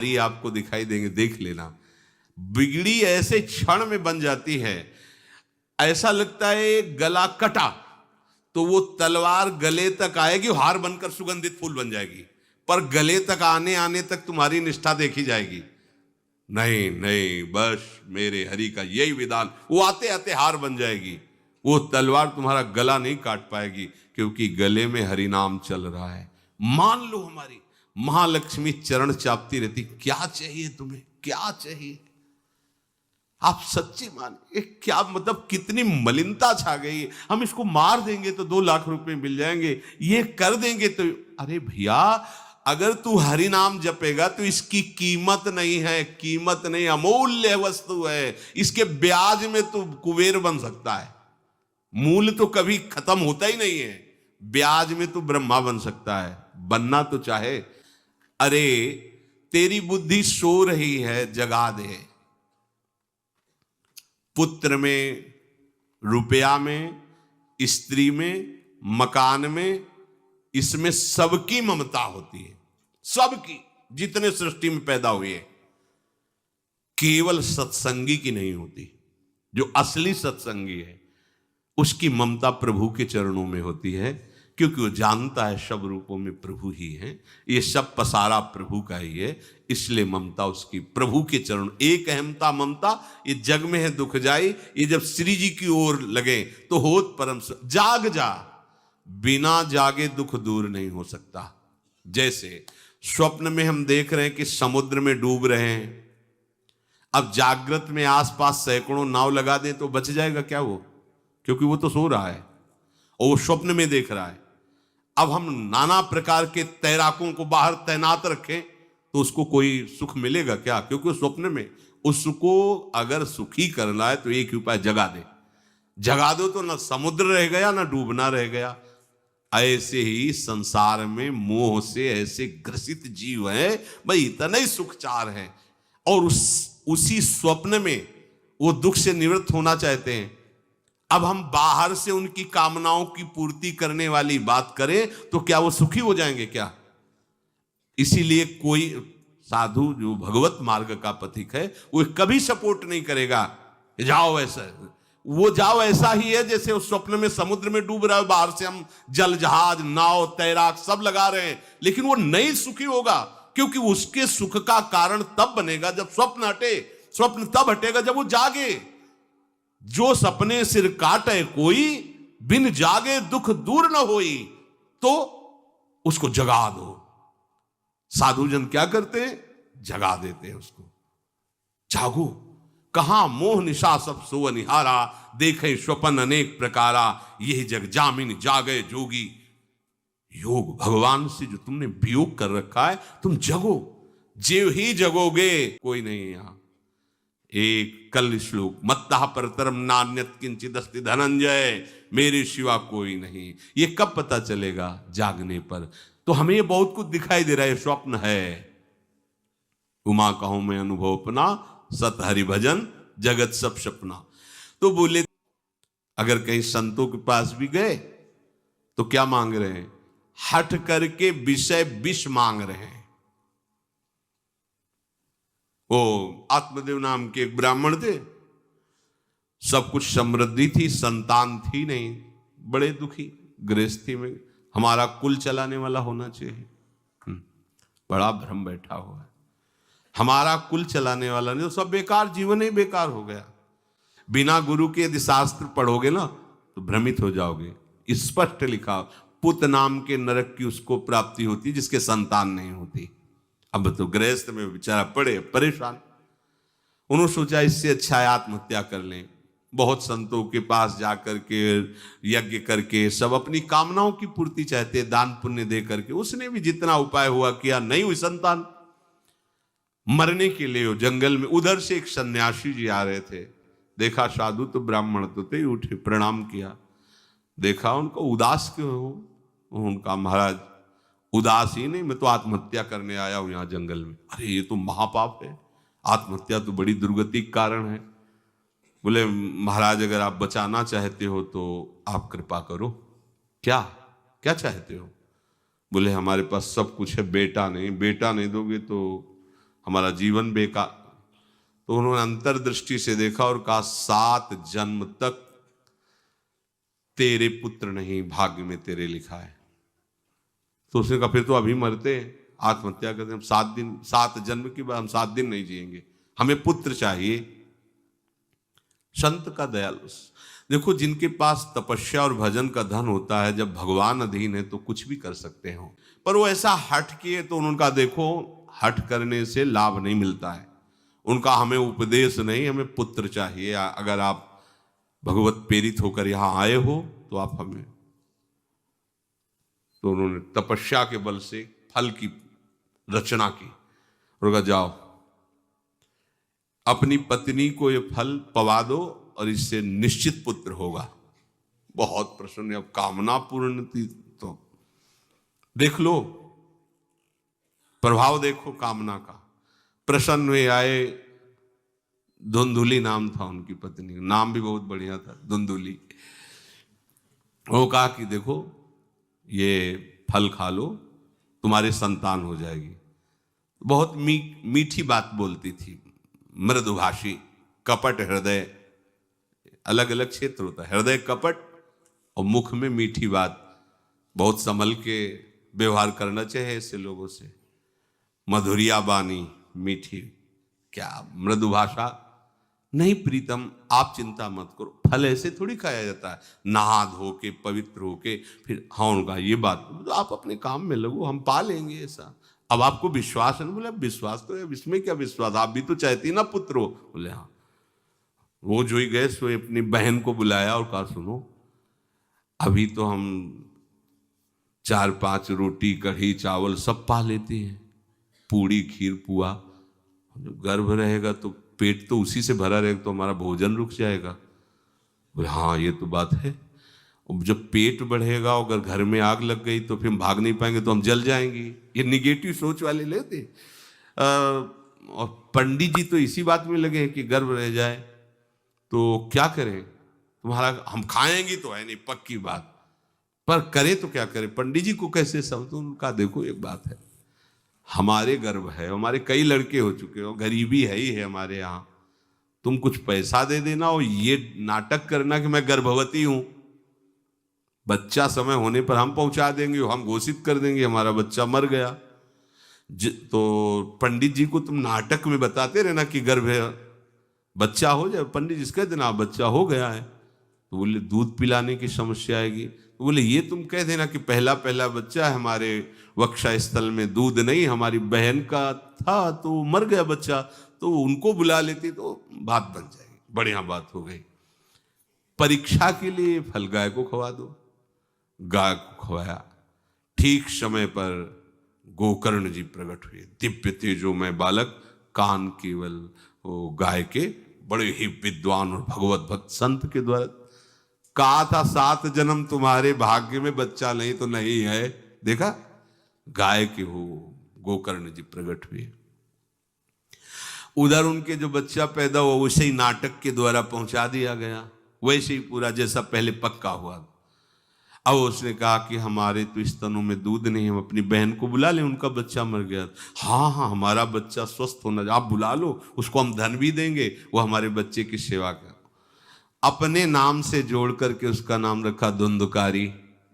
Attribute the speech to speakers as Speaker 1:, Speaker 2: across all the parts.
Speaker 1: ये आपको दिखाई देंगे, देख लेना। बिगड़ी ऐसे क्षण में बन जाती है, ऐसा लगता है गला कटा तो वो तलवार गले तक आएगी, हार बनकर सुगंधित फूल बन जाएगी, पर गले तक आने आने तक तुम्हारी निष्ठा देखी जाएगी। नहीं नहीं, बस मेरे हरि का यही विधान, वो आते आते हार बन जाएगी। वो तलवार तुम्हारा गला नहीं काट पाएगी, क्योंकि गले में हरि नाम चल रहा है। मान लो हमारी महालक्ष्मी चरण चापती रहती, क्या चाहिए तुम्हें, क्या चाहिए। आप सच्ची मानिए, क्या मतलब कितनी मलिनता छा गई। हम इसको मार देंगे तो 2 लाख रुपए मिल जाएंगे, ये कर देंगे तो। अरे भैया, अगर तू हरि नाम जपेगा तो इसकी कीमत नहीं है, कीमत नहीं, अमूल्य वस्तु है। इसके ब्याज में तू कुबेर बन सकता है। मूल तो कभी खत्म होता ही नहीं है, ब्याज में तू ब्रह्मा बन सकता है, बनना तो चाहे। अरे तेरी बुद्धि सो रही है, जगा दे। पुत्र में, रुपया में, स्त्री में, मकान में, इसमें सबकी ममता होती है, सबकी, जितने सृष्टि में पैदा हुए। केवल सत्संगी की नहीं होती। जो असली सत्संगी है उसकी ममता प्रभु के चरणों में होती है, क्योंकि वो जानता है सब रूपों में प्रभु ही है, ये सब पसारा प्रभु का ही है, इसलिए ममता उसकी प्रभु के चरण। एक अहमता ममता ये जग में है दुख जाई, ये जब श्री जी की ओर लगे तो होत परम। जाग जा, बिना जागे दुख दूर नहीं हो सकता। जैसे स्वप्न में हम देख रहे हैं कि समुद्र में डूब रहे हैं, अब जागृत में आसपास सैकड़ों नाव लगा दें तो बच जाएगा क्या वो, क्योंकि वो तो सो रहा है और वो स्वप्न में देख रहा है। अब हम नाना प्रकार के तैराकों को बाहर तैनात रखें तो उसको कोई सुख मिलेगा क्या, क्योंकि वो स्वप्न में। उसको अगर सुखी करना है तो एक ही उपाय, जगा दे। जगा दो तो ना समुद्र रह गया ना डूबना रह गया। ऐसे ही संसार में मोह से ऐसे ग्रसित जीव है, भाई इतना ही सुखचार है, और उसी स्वप्न में वो दुख से निवृत्त होना चाहते हैं। अब हम बाहर से उनकी कामनाओं की पूर्ति करने वाली बात करें तो क्या वो सुखी हो जाएंगे क्या। इसीलिए कोई साधु जो भगवत मार्ग का पथिक है वो कभी सपोर्ट नहीं करेगा जाओ ऐसा। वो जाओ ऐसा ही है जैसे उस स्वप्न में समुद्र में डूब रहा है, बाहर से हम जल जहाज नाव तैराक सब लगा रहे हैं, लेकिन वो नहीं सुखी होगा, क्योंकि उसके सुख का कारण तब बनेगा जब स्वप्न हटे। स्वप्न तब हटेगा जब वो जागे। जो सपने सिर काटे कोई, बिन जागे दुख दूर न होई, तो उसको जगा दो। साधुजन क्या करते हैं, जगा देते हैं उसको। जागो, कहां मोह निशा सब सो निहारा, देखे स्वपन अनेक प्रकारा, यही जग जामिन जागे जोगी। योग भगवान से जो तुमने वियोग कर रखा है, तुम जगो, जीव ही जगोगे, कोई नहीं। यहां एक कल श्लोक, मत्तः परतरम नान्यत किंचित अस्ति धनंजय, मेरे सिवा कोई नहीं। ये कब पता चलेगा, जागने पर। तो हमें ये बहुत कुछ दिखाई दे रहा है, स्वप्न है। उमा कहूं मैं अनुभव अपना, सत हरि भजन जगत सब सपना। तो बोले अगर कहीं संतों के पास भी गए तो क्या मांग रहे हैं, हट करके विषय विष मांग रहे हैं। वो आत्मदेव नाम के एक ब्राह्मण थे, सब कुछ समृद्धि थी, संतान थी नहीं, बड़े दुखी गृहस्थी में। हमारा कुल चलाने वाला होना चाहिए, बड़ा भ्रम बैठा हुआ है। हमारा कुल चलाने वाला नहीं तो सब बेकार, जीवन ही बेकार हो गया। बिना गुरु के यदि शास्त्र पढ़ोगे ना तो भ्रमित हो जाओगे। स्पष्ट लिखा, पुत नाम के नरक की उसको प्राप्ति होती जिसके संतान नहीं होती। अब तो गृहस्थ में बेचारा पड़े परेशान, उन्होंने सोचा इससे अच्छा है आत्महत्या कर लें। बहुत संतों के पास जाकर के यज्ञ करके सब अपनी कामनाओं की पूर्ति चाहते, दान पुण्य दे करके। उसने भी जितना उपाय हुआ किया, नहीं हुई संतान। मरने के लिए जंगल में उधर से एक सन्यासी जी आ रहे थे, देखा साधु तो ब्राह्मण तो थे, उठे प्रणाम किया, देखा उनको उदास क्यों हो। उनका महाराज उदास ही नहीं, मैं तो आत्महत्या करने आया हूं यहां जंगल में। अरे ये तो महापाप है, आत्महत्या तो बड़ी दुर्गति का कारण है। बोले महाराज अगर आप बचाना चाहते हो तो आप कृपा करो। क्या क्या चाहते हो। बोले हमारे पास सब कुछ है, बेटा नहीं, बेटा नहीं दोगे तो हमारा जीवन बेकार। तो उन्होंने अंतर्दृष्टि से देखा और कहा 7 जन्म तक तेरे पुत्र नहीं भाग्य में तेरे लिखा है। तो उसने कहा फिर तो अभी मरते हैं, आत्महत्या करते हैं। हम 7 जन्म की बात, हम 7 दिन नहीं जिएंगे, हमें पुत्र चाहिए। संत का दयालु। देखो जिनके पास तपस्या और भजन का धन होता है, जब भगवान अधीन है तो कुछ भी कर सकते हो। पर वो ऐसा हट किए तो उनका देखो हट करने से लाभ नहीं मिलता है। उनका हमें उपदेश नहीं, हमें पुत्र चाहिए। अगर आप भगवत प्रेरित होकर यहां आए हो तो आप हमें। तो उन्होंने तपस्या के बल से फल की रचना की और कहा जाओ अपनी पत्नी को ये फल पवा दो और इससे निश्चित पुत्र होगा। बहुत प्रसन्न, अब कामना पूर्ण थी। तो देख लो प्रभाव, देखो कामना का। प्रसन्न हुए आए। धुंधुली नाम था उनकी पत्नी, नाम भी बहुत बढ़िया था, धुंधुली। वो कहा कि देखो ये फल खा लो, तुम्हारी संतान हो जाएगी। बहुत मीठी बात बोलती थी, मृदुभाषी, कपट हृदय। अलग अलग क्षेत्र होता है, हृदय कपट और मुख में मीठी बात। बहुत संभल के व्यवहार करना चाहिए ऐसे लोगों से। मधुरिया बानी, मीठी, क्या मृदुभाषा। नहीं प्रीतम, आप चिंता मत करो, फल ऐसे थोड़ी खाया जाता है, नहा धो के पवित्र होके फिर। हाँ उनका ये बात, तो आप अपने काम में लगो, हम पा लेंगे ऐसा। अब आपको विश्वास है ना? बोले विश्वास तो है, इसमें क्या विश्वास, आप भी तो चाहती ना पुत्र हो। बोले हाँ। वो जो ही गए सो अपनी बहन को बुलाया और कहा सुनो अभी तो हम 4-5 रोटी कढ़ी चावल सब पा लेते हैं, पूड़ी खीर पुआ। जो गर्भ रहेगा तो पेट तो उसी से भरा रहेगा, तो हमारा भोजन रुक जाएगा। बोले हाँ ये तो बात है। जब पेट बढ़ेगा, अगर घर में आग लग गई तो फिर हम भाग नहीं पाएंगे, तो हम जल जाएंगे। ये निगेटिव सोच वाले लेते। और पंडित जी तो इसी बात में लगे हैं कि गर्भ रह जाए तो क्या करें, तुम्हारा हम खाएंगे तो है नहीं पक्की बात, पर करें तो क्या करें। पंडित जी को कैसे समझो? उनका देखो एक बात है, हमारे गर्भ है, हमारे कई लड़के हो चुके हो, गरीबी है ही है हमारे यहाँ। तुम कुछ पैसा दे देना और ये नाटक करना कि मैं गर्भवती हूं, बच्चा समय होने पर हम पहुंचा देंगे, हम घोषित कर देंगे हमारा बच्चा मर गया। तो पंडित जी को तुम नाटक में बताते रहना कि गर्भ है, बच्चा हो जाए। पंडित जी कह देना बच्चा हो गया है। तो बोले दूध पिलाने की समस्या आएगी। तो बोले ये तुम कह देना कि पहला बच्चा है, हमारे वक्षा स्थल में दूध नहीं, हमारी बहन का था तो मर गया बच्चा, तो उनको बुला लेती तो बात बन जाएगी, बढ़िया बात हो गई। परीक्षा के लिए फल गाय को खवा दो। गाय को खवाया, ठीक समय पर गोकर्ण जी प्रकट हुए, दिव्य तेजोमय बालक, कान केवल वो गाय के, बड़े ही विद्वान और भगवत भक्त संत के द्वारा। कहा था 7 जन्म तुम्हारे भाग्य में, बच्चा नहीं तो नहीं है। देखा गाय के हो गोकर्ण जी प्रकट हुए। उधर उनके जो बच्चा पैदा हुआ वैसे ही नाटक के द्वारा पहुंचा दिया गया, वैसे ही पूरा जैसा पहले पक्का हुआ। अब उसने कहा कि हमारे तो स्तनों में दूध नहीं, हम अपनी बहन को बुला लें, उनका बच्चा मर गया। हाँ हाँ हमारा बच्चा स्वस्थ होना, आप बुला लो, उसको हम धन भी देंगे, वो हमारे बच्चे की सेवा कर। अपने नाम से जोड़ करके उसका नाम रखा धुंधकारी,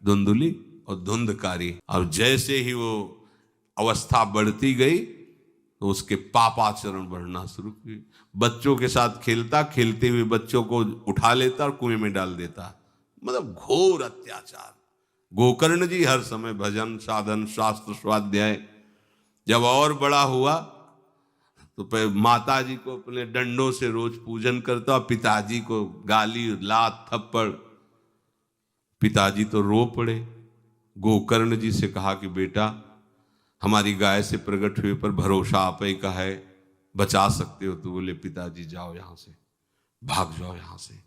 Speaker 1: धुंधुली और धुंधकारी। और जैसे ही वो अवस्था बढ़ती गई तो उसके पापाचरण बढ़ना शुरू हुई। बच्चों के साथ खेलता, खेलते हुए बच्चों को उठा लेता और कुएं में डाल देता। मतलब घोर अत्याचार। गोकर्ण जी हर समय भजन साधन शास्त्र स्वाध्याय। जब और बड़ा हुआ तो माता जी को अपने डंडों से रोज पूजन करता, पिताजी को गाली लात थप्पड़। पिताजी तो रो पड़े। गोकर्ण जी से कहा कि बेटा हमारी गाय से प्रकट हुए पर भरोसा आप ही का है, बचा सकते हो। तो बोले पिताजी जाओ यहां से, भाग जाओ यहां से,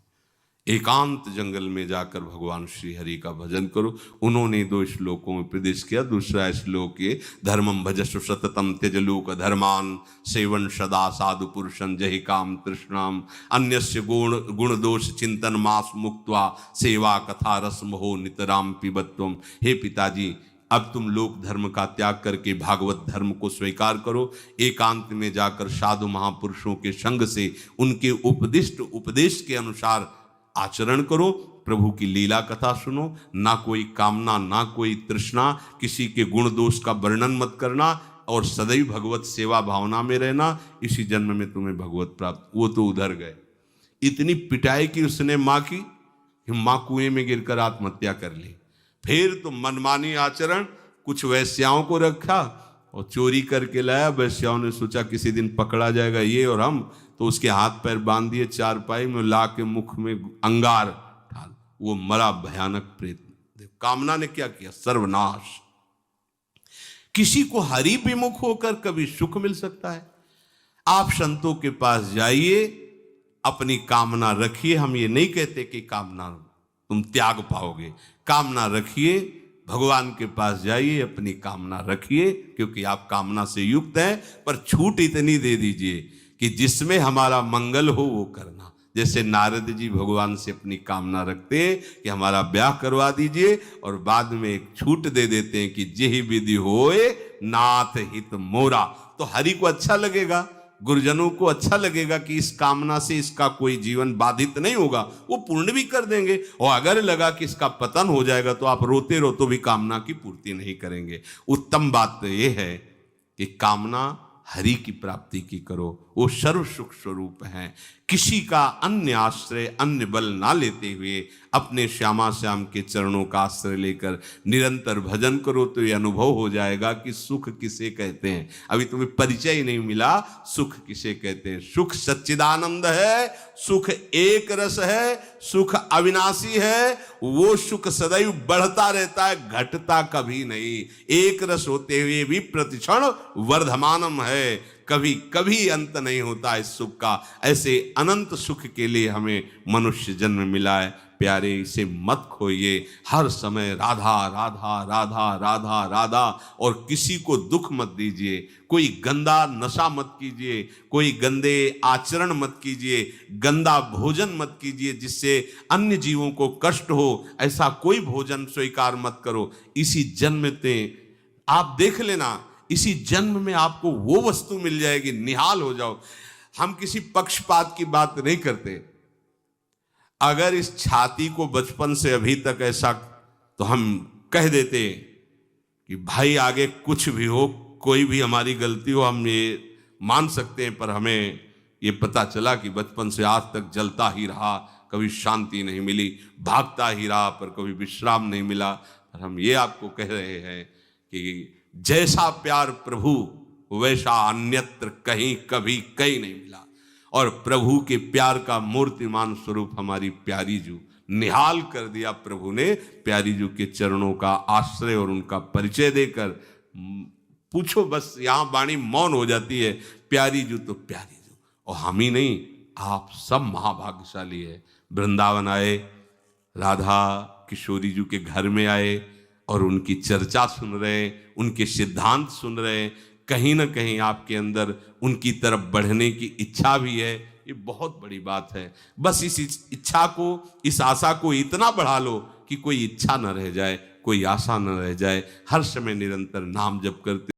Speaker 1: एकांत जंगल में जाकर भगवान श्री हरि का भजन करो। उन्होंने 2 श्लोकों में उपदेश किया। दूसरा श्लोक ये, धर्मम भजस्व सततम त्यज लोक धर्मान, सेवन सदा साधु पुरुषं जहि काम तृष्णाम, अन्यस्य गुण दोष चिंतन मास मुक्त्वा, सेवा कथा रस मोहो नितराम पिबत्वम। हे पिताजी अब तुम लोक धर्म का त्याग करके भागवत धर्म को स्वीकार करो, एकांत में जाकर साधु महापुरुषों के संग से उनके उपदिष्ट उपदेश के अनुसार आचरण करो, प्रभु की लीला कथा सुनो, ना कोई कामना ना कोई तृष्णा, किसी के गुण दोष का वर्णन मत करना और सदैव भगवत सेवा भावना में रहना, इसी जन्म में तुम्हें भगवत प्राप्त। वो तो उधर गए, इतनी पिटाई की उसने माँ की कि माँ कुएं में गिरकर आत्महत्या कर ली। फिर तो मनमानी आचरण, कुछ वैश्याओं को रखा और चोरी करके लाया। वैश्याओं ने सोचा किसी दिन पकड़ा जाएगा ये और हम, तो उसके हाथ पैर बांध दिए, चारपाई में ला के मुख में अंगार डाल, वो मरा भयानक प्रेत। कामना ने क्या किया? सर्वनाश। किसी को हरि विमुख होकर कभी सुख मिल सकता है? आप संतों के पास जाइए, अपनी कामना रखिए। हम ये नहीं कहते कि कामना तुम त्याग पाओगे, कामना रखिए, भगवान के पास जाइए, अपनी कामना रखिए, क्योंकि आप कामना से युक्त हैं। पर छूट इतनी दे दीजिए कि जिसमें हमारा मंगल हो वो करना। जैसे नारद जी भगवान से अपनी कामना रखते हैं कि हमारा ब्याह करवा दीजिए, और बाद में एक छूट दे देते हैं कि जेहि विधि होए नाथ हित मोरा। तो हरि को अच्छा लगेगा, गुरुजनों को अच्छा लगेगा कि इस कामना से इसका कोई जीवन बाधित नहीं होगा, वो पूर्ण भी कर देंगे। और अगर लगा कि इसका पतन हो जाएगा तो आप रोते रोते भी कामना की पूर्ति नहीं करेंगे। उत्तम बात तो ये है कि कामना हरि की प्राप्ति की करो, वो सर्व सुख स्वरूप हैं। किसी का अन्य आश्रय अन्य बल ना लेते हुए अपने श्यामा श्याम के चरणों का आश्रय लेकर निरंतर भजन करो, तो ये अनुभव हो जाएगा कि सुख किसे कहते हैं। अभी तुम्हें परिचय ही नहीं मिला, सुख किसे कहते हैं। सुख सच्चिदानंद है, सुख एक रस है, सुख अविनाशी है। वो सुख सदैव बढ़ता रहता है, घटता कभी नहीं। एक रस होते हुए भी प्रतिक्षण वर्धमानम है, कभी कभी अंत नहीं होता इस सुख का। ऐसे अनंत सुख के लिए हमें मनुष्य जन्म मिला है। प्यारे, इसे मत खोइए, हर समय राधा राधा राधा राधा राधा, और किसी को दुख मत दीजिए। कोई गंदा नशा मत कीजिए, कोई गंदे आचरण मत कीजिए, गंदा भोजन मत कीजिए जिससे अन्य जीवों को कष्ट हो। ऐसा कोई भोजन स्वीकार मत करो। इसी जन्म में आप देख लेना, इसी जन्म में आपको वो वस्तु मिल जाएगी, निहाल हो जाओ। हम किसी पक्षपात की बात नहीं करते। अगर इस छाती को बचपन से अभी तक ऐसा, तो हम कह देते कि भाई आगे कुछ भी हो, कोई भी हमारी गलती हो, हम ये मान सकते हैं। पर हमें ये पता चला कि बचपन से आज तक जलता ही रहा, कभी शांति नहीं मिली, भागता ही रहा, पर कभी विश्राम नहीं मिला। पर हम ये आपको कह रहे हैं कि जैसा प्यार प्रभु वैसा अन्यत्र कहीं कभी कहीं नहीं मिला। और प्रभु के प्यार का मूर्तिमान स्वरूप हमारी प्यारी जू निहाल कर दिया प्रभु ने। प्यारी जू के चरणों का आश्रय और उनका परिचय देकर पूछो, बस यहाँ वाणी मौन हो जाती है। प्यारी जू तो प्यारी जू, और हम ही नहीं, आप सब महाभाग्यशाली है। वृंदावन आए, राधा किशोरी जू के घर में आए और उनकी चर्चा सुन रहे, उनके सिद्धांत सुन रहे। कहीं ना कहीं आपके अंदर उनकी तरफ बढ़ने की इच्छा भी है। ये बहुत बड़ी बात है। बस इस इच्छा को, इस आशा को इतना बढ़ा लो कि कोई इच्छा न रह जाए, कोई आशा न रह जाए। हर समय निरंतर नाम जप करते